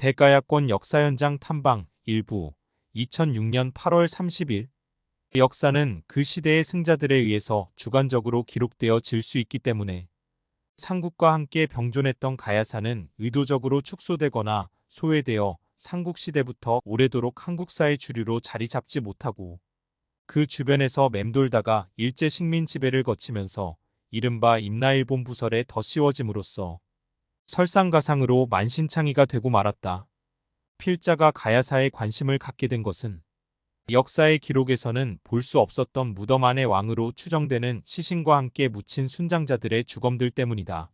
대가야권 역사현장 탐방 일부 2006년 8월 30일 역사는 그 시대의 승자들에 의해서 주관적으로 기록되어 질 수 있기 때문에 삼국과 함께 병존했던 가야사는 의도적으로 축소되거나 소외되어 삼국시대부터 오래도록 한국사의 주류로 자리 잡지 못하고 그 주변에서 맴돌다가 일제 식민 지배를 거치면서 이른바 임나일본 부설에 더 씌워짐으로써 설상가상으로 만신창이가 되고 말았다. 필자가 가야사에 관심을 갖게 된 것은 역사의 기록에서는 볼 수 없었던 무덤 안의 왕으로 추정되는 시신과 함께 묻힌 순장자들의 주검들 때문이다.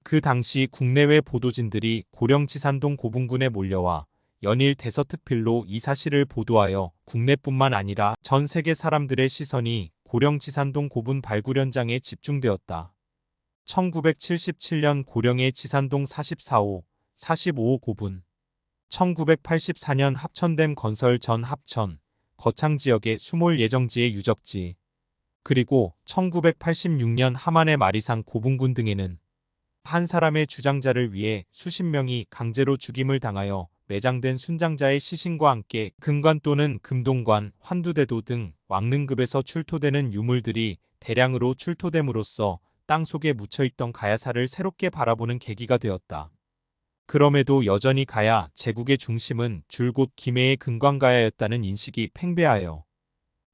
그 당시 국내외 보도진들이 고령지산동 고분군에 몰려와 연일 대서특필로 이 사실을 보도하여 국내뿐만 아니라 전 세계 사람들의 시선이 고령지산동 고분 발굴 현장에 집중되었다. 1977년 고령의 지산동 44호, 45호 고분, 1984년 합천댐 건설 전 합천, 거창 지역의 수몰 예정지의 유적지, 그리고 1986년 함안의 마리산 고분군 등에는 한 사람의 주장자를 위해 수십 명이 강제로 죽임을 당하여 매장된 순장자의 시신과 함께 금관 또는 금동관, 환두대도 등 왕릉급에서 출토되는 유물들이 대량으로 출토됨으로써 땅속에 묻혀있던 가야사를 새롭게 바라보는 계기가 되었다. 그럼에도 여전히 가야 제국의 중심은 줄곧 김해의 금관가야였다는 인식이 팽배하여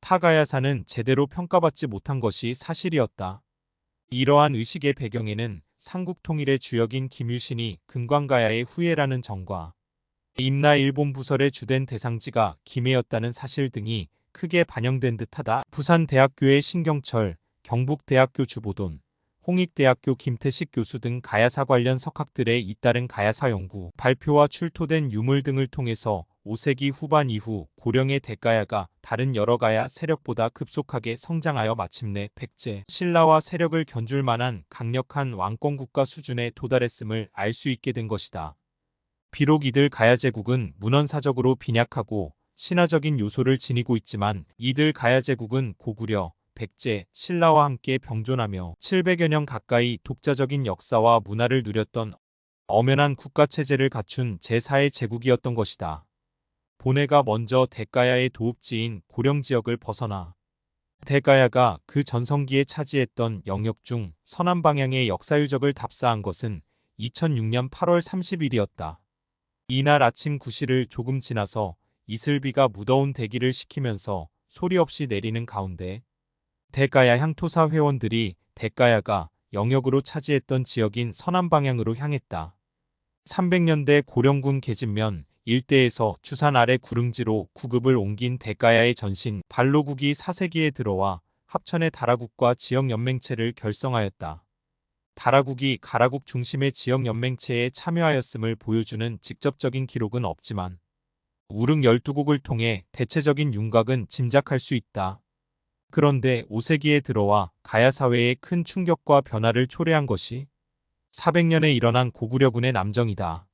타가야사는 제대로 평가받지 못한 것이 사실이었다. 이러한 의식의 배경에는 삼국통일의 주역인 김유신이 금관가야의 후예라는 점과 임나일본 부설의 주된 대상지가 김해였다는 사실 등이 크게 반영된 듯하다. 부산대학교의 신경철, 경북대학교 주보돈, 홍익대학교 김태식 교수 등 가야사 관련 석학들의 잇따른 가야사 연구, 발표와 출토된 유물 등을 통해서 5세기 후반 이후 고령의 대가야가 다른 여러 가야 세력보다 급속하게 성장하여 마침내 백제, 신라와 세력을 견줄 만한 강력한 왕권국가 수준에 도달했음을 알 수 있게 된 것이다. 비록 이들 가야제국은 문헌사적으로 빈약하고 신화적인 요소를 지니고 있지만 이들 가야제국은 고구려, 백제, 신라와 함께 병존하며 700여 년 가까이 독자적인 역사와 문화를 누렸던 엄연한 국가체제를 갖춘 제4의 제국이었던 것이다. 보네가 먼저 대가야의 도읍지인 고령지역을 벗어나 대가야가 그 전성기에 차지했던 영역 중 서남 방향의 역사유적을 답사한 것은 2006년 8월 30일이었다. 이날 아침 9시를 조금 지나서 이슬비가 무더운 대기를 식히면서 소리 없이 내리는 가운데 대가야 향토사 회원들이 대가야가 영역으로 차지했던 지역인 서남 방향으로 향했다. 300년대 고령군 계집면 일대에서 주산 아래 구릉지로 구급을 옮긴 대가야의 전신 발로국이 4세기에 들어와 합천의 다라국과 지역연맹체를 결성하였다. 다라국이 가라국 중심의 지역연맹체에 참여하였음을 보여주는 직접적인 기록은 없지만 우릉 12곡을 통해 대체적인 윤곽은 짐작할 수 있다. 그런데 5세기에 들어와 가야 사회에 큰 충격과 변화를 초래한 것이 400년에 일어난 고구려군의 남정이다.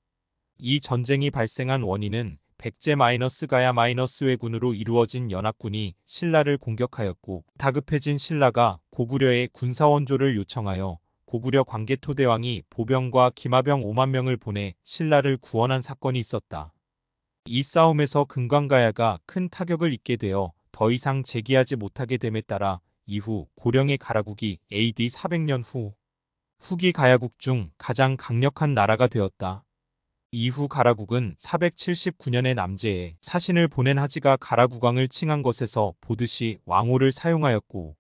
이 전쟁이 발생한 원인은 백제-가야-왜군으로 이루어진 연합군이 신라를 공격하였고 다급해진 신라가 고구려에 군사원조를 요청하여 고구려 광개토대왕이 보병과 기마병 5만 명을 보내 신라를 구원한 사건이 있었다. 이 싸움에서 금관가야가 큰 타격을 입게 되어 더 이상 재기하지 못하게 됨에 따라 이후 고령의 가라국이 AD 400년 후기 가야국 중 가장 강력한 나라가 되었다. 이후 가라국은 479년에 남제에 사신을 보낸 하지가 가라국왕을 칭한 것에서 보듯이 왕호를 사용하였고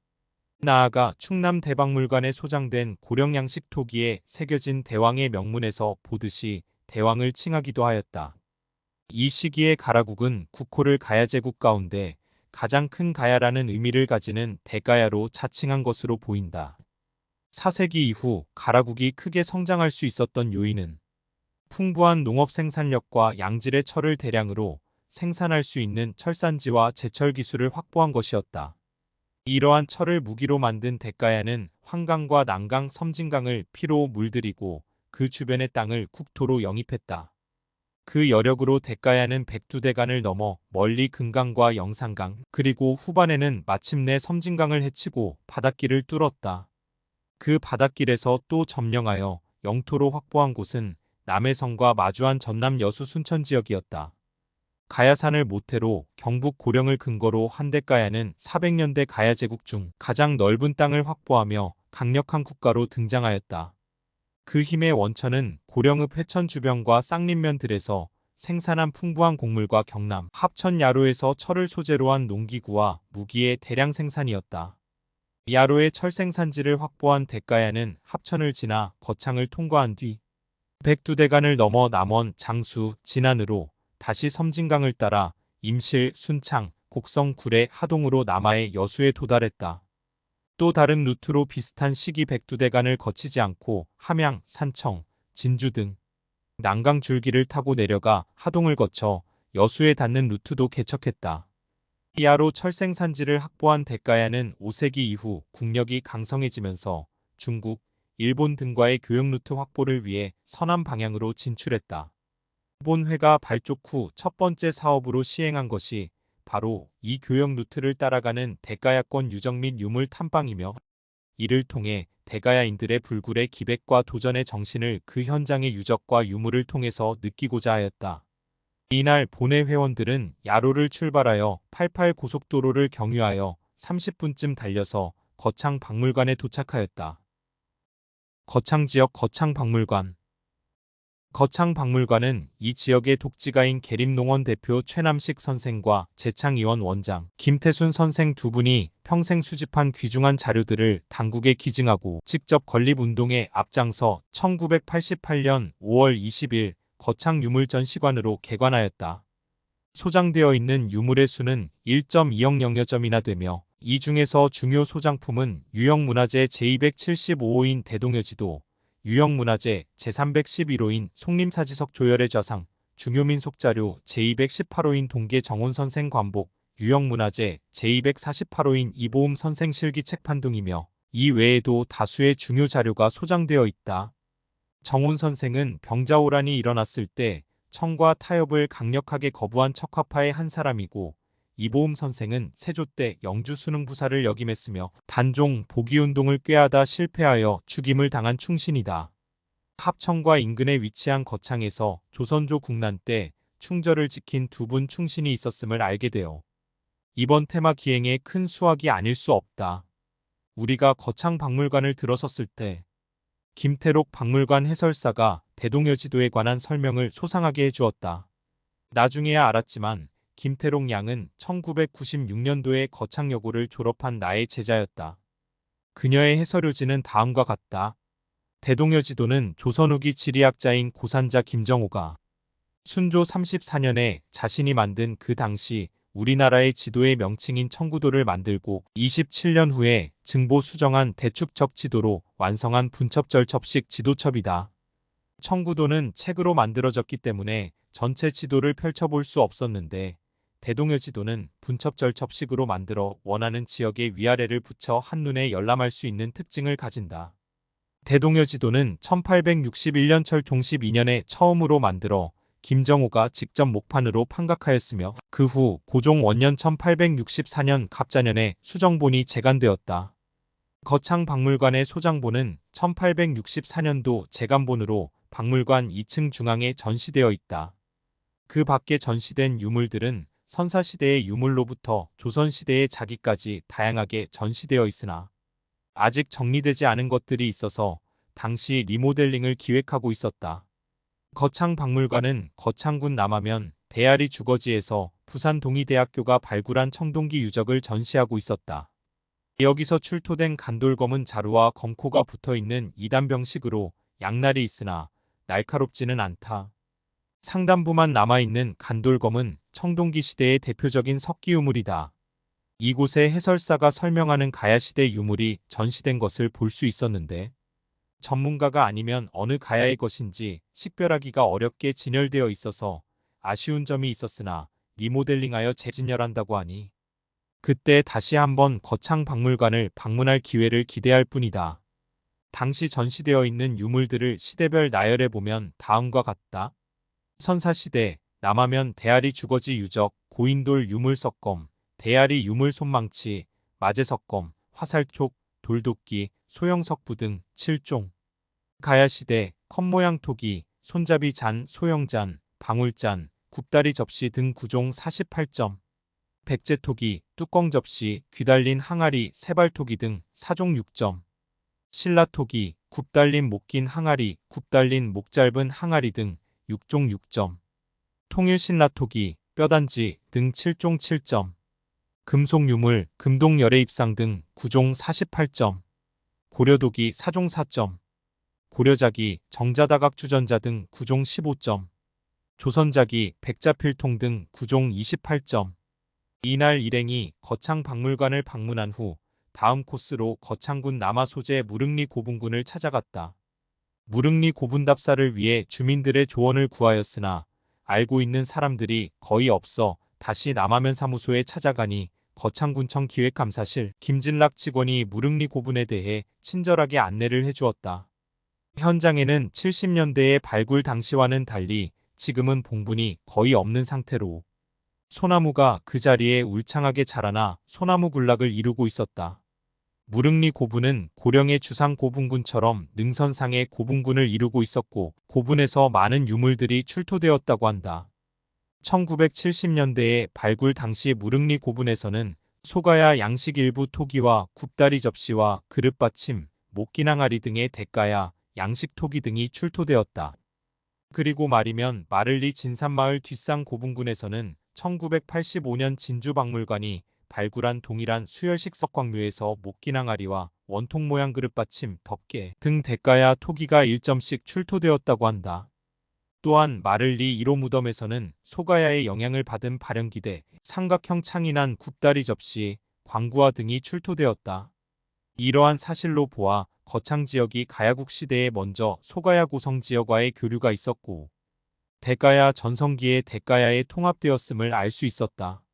나아가 충남 대박물관에 소장된 고령양식 토기에 새겨진 대왕의 명문에서 보듯이 대왕을 칭하기도 하였다. 이 시기의 가라국은 국호를 가야제국 가운데 가장 큰 가야라는 의미를 가지는 대가야로 자칭한 것으로 보인다. 4세기 이후 가라국이 크게 성장할 수 있었던 요인은 풍부한 농업 생산력과 양질의 철을 대량으로 생산할 수 있는 철산지와 제철 기술을 확보한 것이었다. 이러한 철을 무기로 만든 대가야는 환강과 난강, 섬진강을 피로 물들이고 그 주변의 땅을 국토로 영입했다. 그 여력으로 대가야는 백두대간을 넘어 멀리 금강과 영산강 그리고 후반에는 마침내 섬진강을 헤치고 바닷길을 뚫었다. 그 바닷길에서 또 점령하여 영토로 확보한 곳은 남해성과 마주한 전남 여수 순천 지역이었다. 가야산을 모태로 경북 고령을 근거로 한 대가야는 400년대 가야 제국 중 가장 넓은 땅을 확보하며 강력한 국가로 등장하였다. 그 힘의 원천은 고령읍 회천 주변과 쌍림면들에서 생산한 풍부한 곡물과 경남 합천 야로에서 철을 소재로 한 농기구와 무기의 대량 생산이었다. 야로의 철 생산지를 확보한 대가야는 합천을 지나 거창을 통과한 뒤 백두대간을 넘어 남원, 장수, 진안으로 다시 섬진강을 따라 임실, 순창, 곡성, 구례, 하동으로 남하의 여수에 도달했다. 또 다른 루트로 비슷한 시기 백두대간을 거치지 않고 함양, 산청, 진주 등 난강 줄기를 타고 내려가 하동을 거쳐 여수에 닿는 루트도 개척했다. 이하로 철생산지를 확보한 대가야는 5세기 이후 국력이 강성해지면서 중국, 일본 등과의 교역 루트 확보를 위해 서남 방향으로 진출했다. 일본회가 발족 후 첫 번째 사업으로 시행한 것이 바로 이 교역 루트를 따라가는 대가야권 유적 및 유물 탐방이며 이를 통해 대가야인들의 불굴의 기백과 도전의 정신을 그 현장의 유적과 유물을 통해서 느끼고자 하였다. 이날 본회 회원들은 야로를 출발하여 88 고속도로를 경유하여 30분쯤 달려서 거창 박물관에 도착하였다. 거창 지역 거창 박물관. 거창 박물관은 이 지역의 독지가인 계림농원 대표 최남식 선생과 재창의원 원장 김태순 선생 두 분이 평생 수집한 귀중한 자료들을 당국에 기증하고 직접 건립운동에 앞장서 1988년 5월 20일 거창 유물전시관으로 개관하였다. 소장되어 있는 유물의 수는 1.2억 영여 점이나 되며 이 중에서 중요 소장품은 유형문화재 제275호인 대동여지도, 유형문화재 제311호인 송림사지석 조열의 좌상, 중요민속자료 제218호인 동계 정혼선생 관복, 유형문화재 제248호인 이보음 선생 실기 책판 등이며 이 외에도 다수의 중요 자료가 소장되어 있다. 정혼선생은 병자호란이 일어났을 때 청과 타협을 강력하게 거부한 척화파의 한 사람이고 이보음 선생은 세조 때 영주 수능부사를 역임했으며 단종 복위운동을 꾀하다 실패하여 죽임을 당한 충신이다. 합천과 인근에 위치한 거창에서 조선조 국난 때 충절을 지킨 두 분 충신이 있었음을 알게 되어 이번 테마 기행에 큰 수확이 아닐 수 없다. 우리가 거창 박물관을 들어섰을 때 김태록 박물관 해설사가 대동여지도에 관한 설명을 소상하게 해주었다. 나중에야 알았지만 김태록 양은 1996년도에 거창여고를 졸업한 나의 제자였다. 그녀의 해설요지는 다음과 같다. 대동여지도는 조선 후기 지리학자인 고산자 김정호가 순조 34년에 자신이 만든 그 당시 우리나라의 지도의 명칭인 청구도를 만들고 27년 후에 증보 수정한 대축적 지도로 완성한 분첩절첩식 지도첩이다. 청구도는 책으로 만들어졌기 때문에 전체 지도를 펼쳐볼 수 없었는데 대동여지도는 분첩절첩식으로 만들어 원하는 지역의 위아래를 붙여 한눈에 열람할 수 있는 특징을 가진다. 대동여지도는 1861년 철종 12년에 처음으로 만들어 김정호가 직접 목판으로 판각하였으며 그 후 고종 원년 1864년 갑자년에 수정본이 제간되었다. 거창 박물관의 소장본은 1864년도 제간본으로 박물관 2층 중앙에 전시되어 있다. 그 밖에 전시된 유물들은 선사시대의 유물로부터 조선시대의 자기까지 다양하게 전시되어 있으나 아직 정리되지 않은 것들이 있어서 당시 리모델링을 기획하고 있었다. 거창 박물관은 거창군 남하면 대아리 주거지에서 부산 동의대학교가 발굴한 청동기 유적을 전시하고 있었다. 여기서 출토된 간돌검은 자루와 검코가 붙어있는 2단병식으로 양날이 있으나 날카롭지는 않다. 상단부만 남아있는 간돌검은 청동기 시대의 대표적인 석기 유물이다. 이곳에 해설사가 설명하는 가야시대 유물이 전시된 것을 볼 수 있었는데 전문가가 아니면 어느 가야의 것인지 식별하기가 어렵게 진열되어 있어서 아쉬운 점이 있었으나 리모델링하여 재진열한다고 하니 그때 다시 한번 거창 박물관을 방문할 기회를 기대할 뿐이다. 당시 전시되어 있는 유물들을 시대별 나열해 보면 다음과 같다. 선사시대, 남하면 대아리 주거지 유적, 고인돌 유물석검, 대아리 유물 손망치, 마제석검, 화살촉, 돌도끼, 소형석부 등 7종. 가야시대, 컵모양 토기, 손잡이 잔, 소형잔, 방울잔, 굽다리 접시 등 9종 48점. 백제토기, 뚜껑 접시, 귀달린 항아리, 세발토기 등 4종 6점. 신라토기, 굽 달린 목 긴 항아리, 굽 달린 목 짧은 항아리 등 6종 6점. 통일신라토기, 뼈단지 등 7종 7점. 금속유물, 금동열애입상 등 9종 48점. 고려도기 4종 4점. 고려자기, 정자다각주전자 등 9종 15점. 조선자기, 백자필통 등 9종 28점. 이날 일행이 거창박물관을 방문한 후 다음 코스로 거창군 남하소재 무릉리 고분군을 찾아갔다. 무릉리 고분답사를 위해 주민들의 조언을 구하였으나 알고 있는 사람들이 거의 없어 다시 남하면 사무소에 찾아가니 거창군청 기획감사실 김진락 직원이 무릉리 고분에 대해 친절하게 안내를 해주었다. 현장에는 70년대의 발굴 당시와는 달리 지금은 봉분이 거의 없는 상태로 소나무가 그 자리에 울창하게 자라나 소나무 군락을 이루고 있었다. 무릉리 고분은 고령의 주상 고분군처럼 능선상의 고분군을 이루고 있었고 고분에서 많은 유물들이 출토되었다고 한다. 1970년대에 발굴 당시 무릉리 고분에서는 소가야 양식 일부 토기와 굽다리 접시와 그릇받침, 목기낭아리 등의 대가야 양식 토기 등이 출토되었다. 그리고 말이면 마를리 진산마을 뒷산 고분군에서는 1985년 진주박물관이 발굴한 동일한 수열식 석광묘에서 목기낭아리와 원통 모양 그릇받침, 덮개 등 대가야 토기가 1점씩 출토되었다고 한다. 또한 마를리 1호 무덤에서는 소가야의 영향을 받은 발연기대, 삼각형 창인한 굽다리 접시, 광구화 등이 출토되었다. 이러한 사실로 보아 거창 지역이 가야국 시대에 먼저 소가야 고성 지역과의 교류가 있었고 대가야 전성기에 대가야에 통합되었음을 알 수 있었다.